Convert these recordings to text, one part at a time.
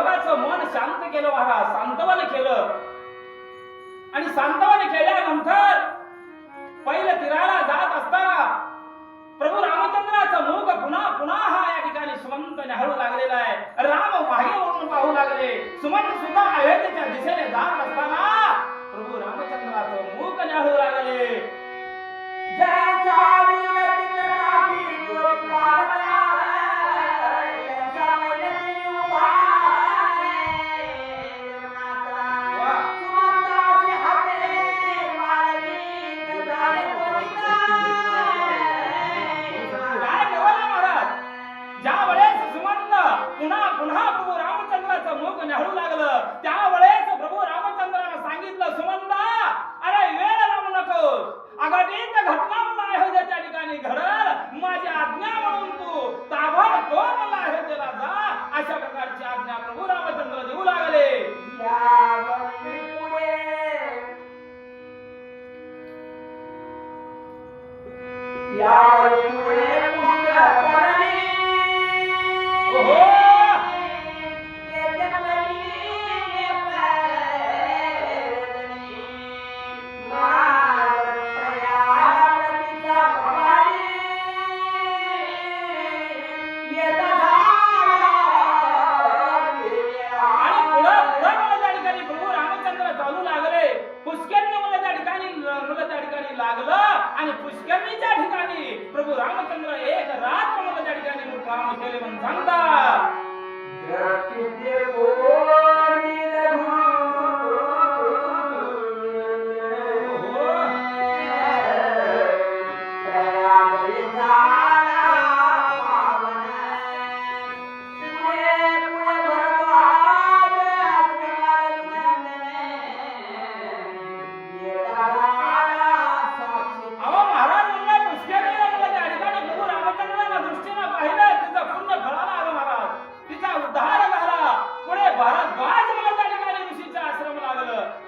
सेवकाचं मन शांत केलं महाराज, सांत्वन केलं. आणि सांत्वन केल्यानंतर पहिल्या तीराला जात असताना प्रभू रामचंद्राचं मुख पुन्हा पुन्हा हा या ठिकाणी सुमंत न्याहाळू लागलेला आहे. राम मागे वळून पाहू लागले. सुमंत सुद्धा अयोध्येच्या दिशेने जात असताना प्रभू रामचंद्राचं मुख न्याहाळू लागले. पुन्हा पुन्हा प्रभू रामचंद्राचं मुख न्याहाळू लागलं. त्यावेळेस प्रभू रामचंद्राने सांगितलं, सुमंता, अरे वेळ लावू नकोस. अगदीच घटना मला अयोध्येच्या ठिकाणी घडल. माझी आज्ञा म्हणून तू ताबडतोब मला अयोध्येला जा. अशा प्रकारची आज्ञा प्रभू रामचंद्र देऊ लागले. लागलं आणि पुष्करणीच्या ठिकाणी प्रभू रामचंद्र एक रात्र मला त्या ठिकाणी मुक्काम केले म्हणून सांगतात.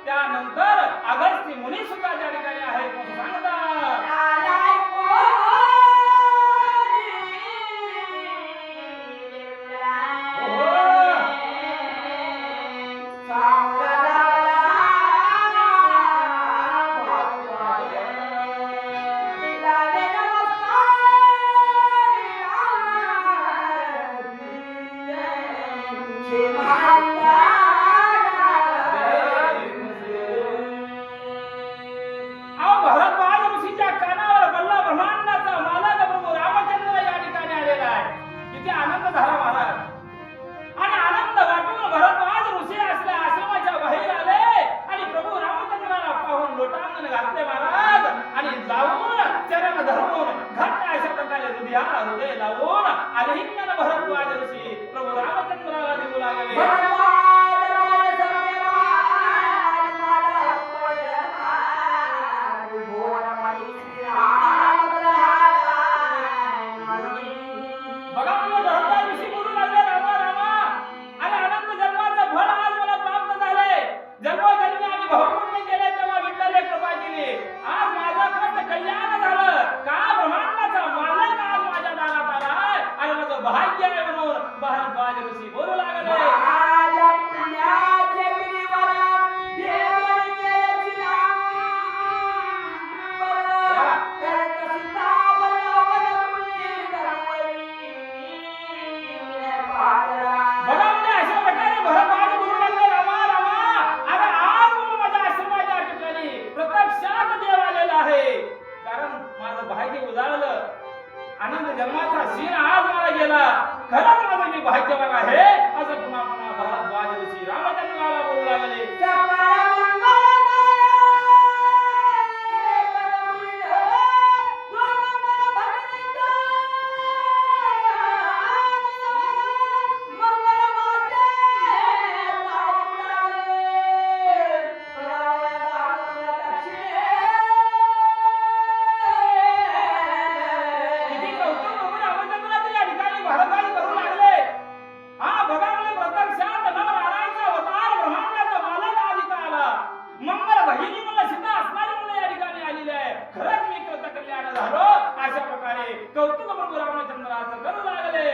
त्यानंतर अगस्त्य मुनी सुद्धा त्या ठिकाणी आहेत म्हणून सांगतात. हृदय लावून आलिंगन भरद्वाज ऋषी प्रभू रामचंद्राला देऊ लागले. बघा भरद्वाज ऋषी बोलू लागले, रामा रामा, अरे अनंत जन्माचं फळ आज मला प्राप्त झाले. जन्मोजन्मी आम्ही भावपुण्य केले तेव्हा विठ्ठलने कृपा केली. आज माझं कर्म कल्याण झालं. का ब्रह्मांडाचा मालक आज माझ्या दारात आलाय आणि माझं भाग्य आहे म्हणून भरद्वाज ऋषी बोलू लागले. आनंद जन्माचा शीर आज मला गेला. खरंच माझं मी भाग्यवान आहे असं पुन्हा पुन्हा भरद्वाज ऋषी रामचंद्राला बोलू लागले. कौतुक प्रभू रामचंद्राचं करू लागले.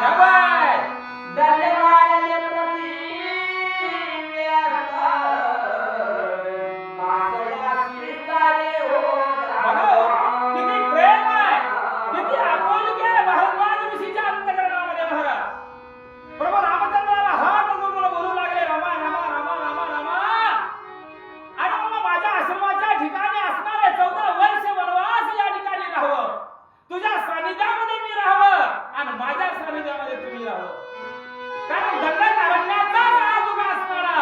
शाबास. बघा हो, किती प्रेम आहे, किती आपुलकी आहे भारद्वाज ऋषीच्या अंतःकरणामध्ये महाराज. प्रभू रामचंद्राला हात जोडून बोलू लागले, रामा रामा रामा रामा रामा. आणि मला माझ्या आश्रमाच्या ठिकाणी असणारे 14 वर्ष वनवास या ठिकाणी राहावं, तुझ्या सानिध्यामध्ये मी राहावं आणि माझ्या सानिध्यामध्ये तुम्ही राहावं. कारण दंडकारण्याचा हा तुझा असणारा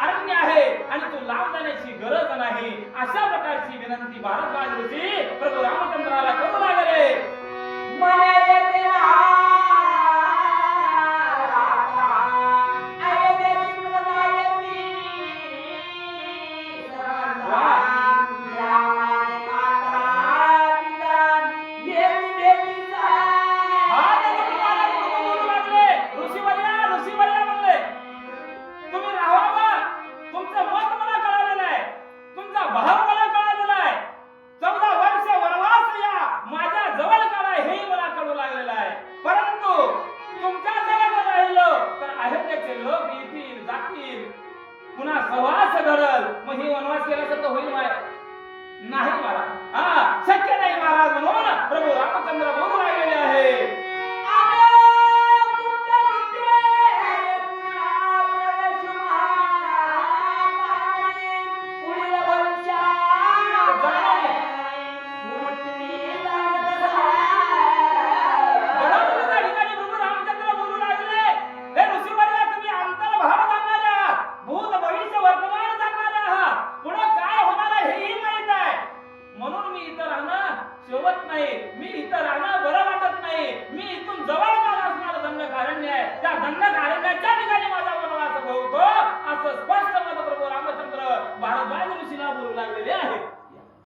अरण्य आहे आणि तू लांब जाण्याची गरज नाही. अशा प्रकारची विनंती भारद्वाज ऋषी प्रभू रामचंद्राला करू लागले. पुन्हा सहवास घडल, मग ही वनवास केल्यासारखं होईल नाही महाराज. शक्य नाही महाराज. म्हणून प्रभू रामचंद्र बोलू लागलेले आहे. मी इथं राहणं बरं वाटत नाही. मी इथून जवळपास असणारं दंडकारण्य आहे, त्या दंडकारण्याच्या ठिकाणी माझा वनवास भोगतो असं स्पष्ट मत प्रभू रामचंद्र भारद्वाज ऋषीला बोलू लागलेले आहे.